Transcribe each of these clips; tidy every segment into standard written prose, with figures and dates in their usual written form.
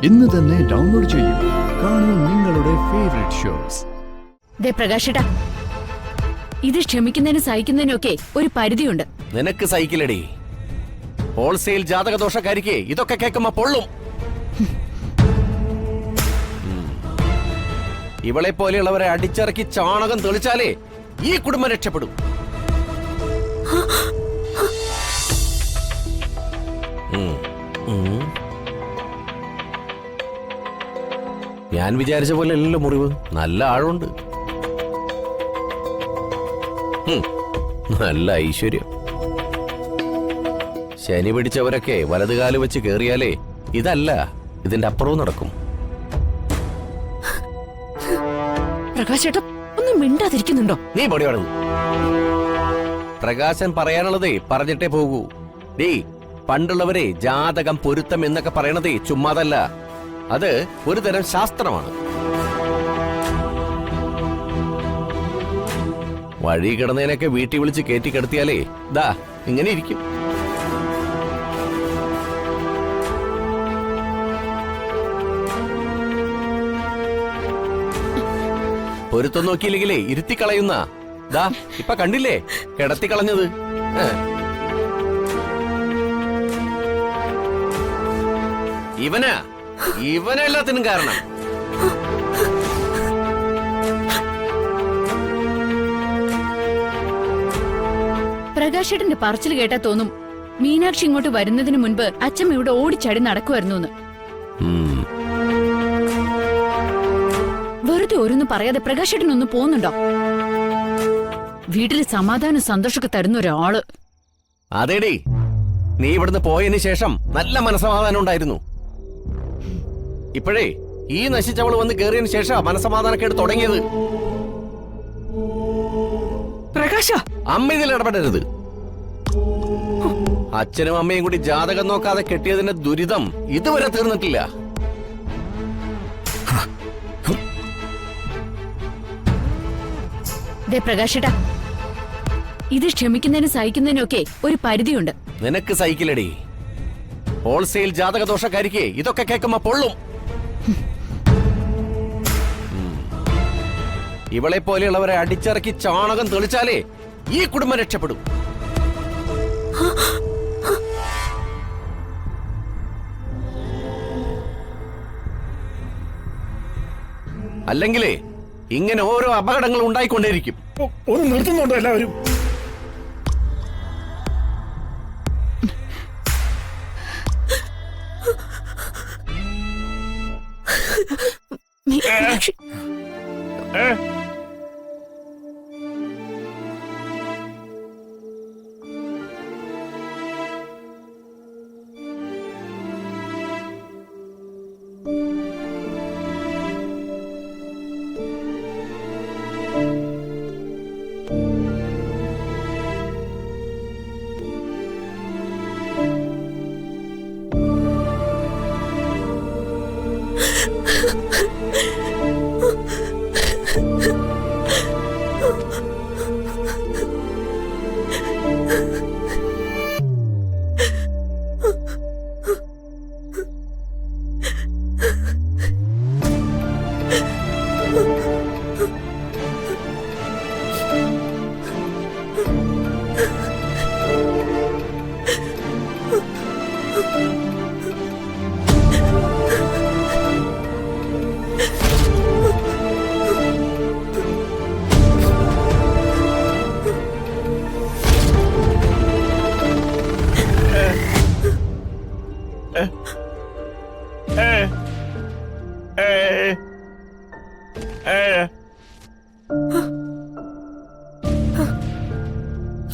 ഇന്ന് തന്നെ ഡൗൺലോഡ് ചെയ്യൂ. കാണൂ നിങ്ങളുടെ ഫേവറേറ്റ് ഷോസ്. പ്രകാശേട്ടാ, ഇത് ക്ഷമിക്കുന്നതിനും സഹിക്കുന്നതിനും ഒക്കെ ഒരു പരിധിയുണ്ട്. നിനക്ക് സഹിക്കില്ലടി. ഹോൾസെയിൽ ജാതകദോഷക്കാരിക്ക് ഇതൊക്കെ കേൾക്കുമ്പോ പൊള്ളും. ഇവളെ പോലെയുള്ളവരെ അടിച്ചിറക്കി ചാണകം തെളിച്ചാലേ ഈ കുടുംബം രക്ഷപ്പെടും. ഞാൻ വിചാരിച്ച പോലെ അല്ലല്ലോ മുറിവ്. നല്ല ആഴമുണ്ട്, നല്ല ഐശ്വര്യം. ശനി പിടിച്ചവരൊക്കെ വലതുകാല് വെച്ച് കേറിയാലേ ഇതല്ല, ഇതിന്റെ അപ്പുറവും നടക്കും. പ്രകാശേട്ടാ, ഒന്നും മിണ്ടാതിരിക്കുന്നുണ്ടോ? നീ പൊടി വളർന്നു. പ്രകാശൻ പറയാനുള്ളതേ പറഞ്ഞിട്ടേ പോകൂ. ഡേ, പണ്ടുള്ളവരെ ജാതകം പൊരുത്തം എന്നൊക്കെ പറയണതേ ചുമ്മാതല്ല. അത് ഒരു തരം ശാസ്ത്രമാണ്. വഴി കിടന്നതിനൊക്കെ വീട്ടിൽ വിളിച്ച് കയറ്റി കിടത്തിയാലേ ദാ ഇങ്ങനെ ഇരിക്കും. പൊരുത്തം നോക്കിയില്ലെങ്കിലേ ഇരുത്തിക്കളയുന്ന ദാ ഇപ്പൊ കണ്ടില്ലേ കിടത്തിക്കളഞ്ഞത്. ഇവനെല്ലാത്തിനും കാരണം. പ്രകാശേട്ടന്റെ പറച്ചിൽ കേട്ടാ തോന്നും മീനാക്ഷി ഇങ്ങോട്ട് വരുന്നതിന് മുൻപ് അച്ഛൻ ഇവിടെ ഓടിച്ചടി നടക്കുമായിരുന്നു. വെറുതെ ഓരോന്നും പറയാതെ പ്രകാശേട്ടനൊന്ന് പോകുന്നുണ്ടോ? വീട്ടില് സമാധാനം സന്തോഷമൊക്കെ തരുന്ന ഒരാള്. അതേടി, നീ ഇവിടുന്ന് പോയതിന് ശേഷം നല്ല മനസമാധാനം ഉണ്ടായിരുന്നു. ഇപ്പോഴേ ഈ നശിച്ചവള് വന്ന് കേറിയതിന് ശേഷം മനസമാധാനക്കേട് തുടങ്ങിയത്. പ്രകാശ, അമ്മ ഇതിൽ ഇടപെടരുത്. അച്ഛനും അമ്മയും കൂടി ജാതകം നോക്കാതെ കെട്ടിയതിന്റെ ദുരിതം ഇതുവരെ തീർന്നിട്ടില്ല. പ്രകാശേട്ടാ, ഇത് ക്ഷമിക്കുന്നതിനും സഹിക്കുന്നതിനും ഒക്കെ ഒരു പരിധിയുണ്ട്. നിനക്ക് സഹിക്കില്ലടി. ഹോൾസെയിൽ ജാതകദോഷക്കാരിക്ക് ഇതൊക്കെ കേൾക്കുമ്പോ പൊള്ളും. ഇവളെ പോലെയുള്ളവരെ അടിച്ചിറക്കി ചാണകം തെളിച്ചാലേ ഈ കുടുംബം രക്ഷപ്പെടും. അല്ലെങ്കിലേ ഇങ്ങനെ ഓരോ അപകടങ്ങൾ ഉണ്ടായിക്കൊണ്ടേയിരിക്കും. ഒന്ന് നിർത്തുന്നുണ്ടോ എല്ലാവരും?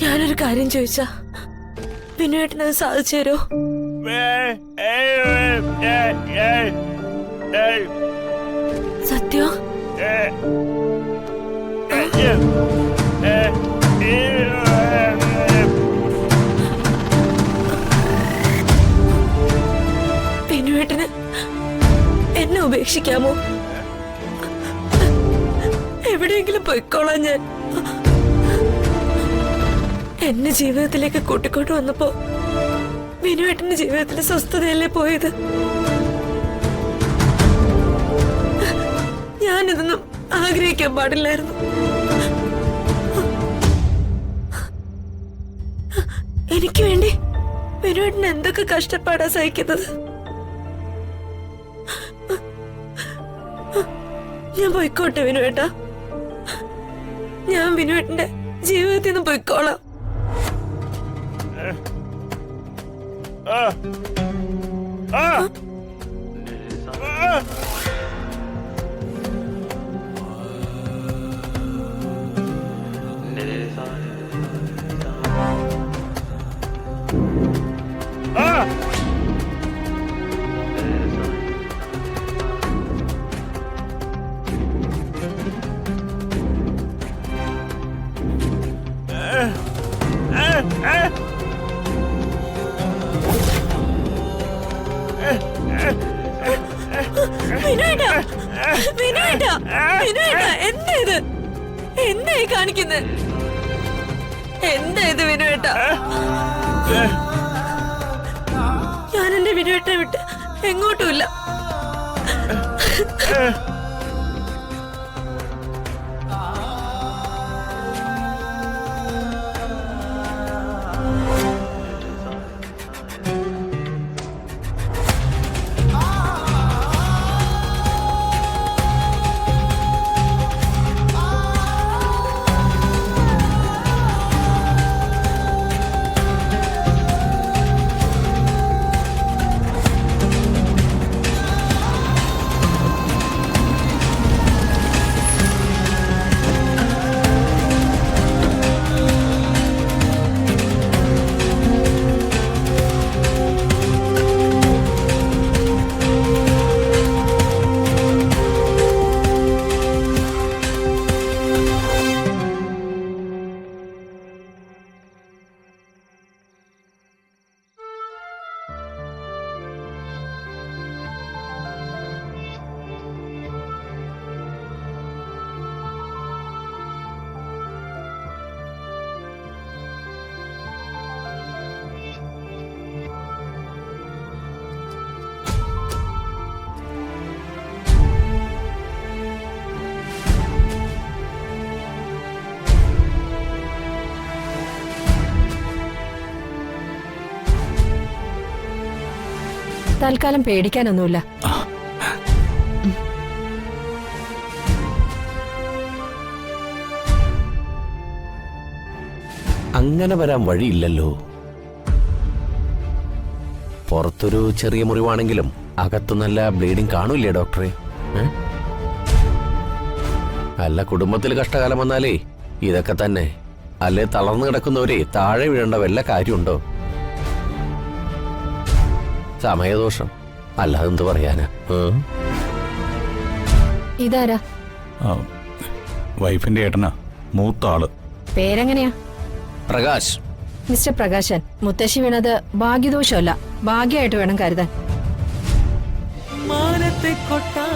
ഞാനൊരു കാര്യം ചോദിച്ചാ വിനുവേട്ടനത് സാധിച്ചു തരോ? സത്യം? വിനുവേട്ടന് എന്നെ ഉപേക്ഷിക്കാമോ? എവിടെയെങ്കിലും പോയിക്കോളാം ഞാൻ. എന്നെ ജീവിതത്തിലേക്ക് കൂട്ടിക്കൊണ്ട് വന്നപ്പോ വിനുവേട്ടന്റെ ജീവിതത്തിലെ സ്വസ്ഥതയല്ലേ പോയത്? ആഗ്രഹിക്കാൻ പാടില്ലായിരുന്നു. എനിക്ക് വേണ്ടി വിനുവേട്ടൻ എന്തൊക്കെ കഷ്ടപ്പാടാ സഹിക്കുന്നത്. ഞാൻ പോയിക്കോട്ടെ വിനുവേട്ടാ. ഞാൻ വിനുവേട്ടന്റെ ജീവിതത്തിൽ നിന്ന് പോയിക്കോളാം. വിനുവേട്ടാ, വിനുവേട്ടാ, വിനുവേട്ടാ, എന്താ ഇത്? എന്താ ഈ കാണിക്കുന്നത്? എന്താ ഇത് വിനുവേട്ടാ? ഞാൻ എന്റെ വിനുവേട്ടനെ വിട്ട് എങ്ങോട്ടുമില്ല. തൽക്കാലം പേടിക്കാനൊന്നുമില്ല. അങ്ങനെ വരാൻ വഴിയില്ലല്ലോ. പുറത്തൊരു ചെറിയ മുറിവാണെങ്കിലും അകത്ത് നല്ല ബ്ലീഡിങ് കാണൂല്ലേ ഡോക്ടറെ? അല്ല, കുടുംബത്തിൽ കഷ്ടകാലം വന്നാലേ ഇതൊക്കെ തന്നെ. അല്ലെ തളർന്നു കിടക്കുന്നവരെ താഴെ വീഴേണ്ട വല്ല കാര്യമുണ്ടോ? സമയദോഷം അല്ലാതെ എന്ത് പറയാനാ? ഇതാരാ? വൈഫിന്റെ ഏട്ടനാ, മൂത്ത ആള്. പേരെങ്ങനെയാ? പ്രകാശ്. മിസ്റ്റർ പ്രകാശൻ, മുത്തശ്ശി വീണത് ഭാഗ്യദോഷമല്ല, ഭാഗ്യമായിട്ട് വേണം കരുതാൻ. മാനത്തെ കൊട്ടാ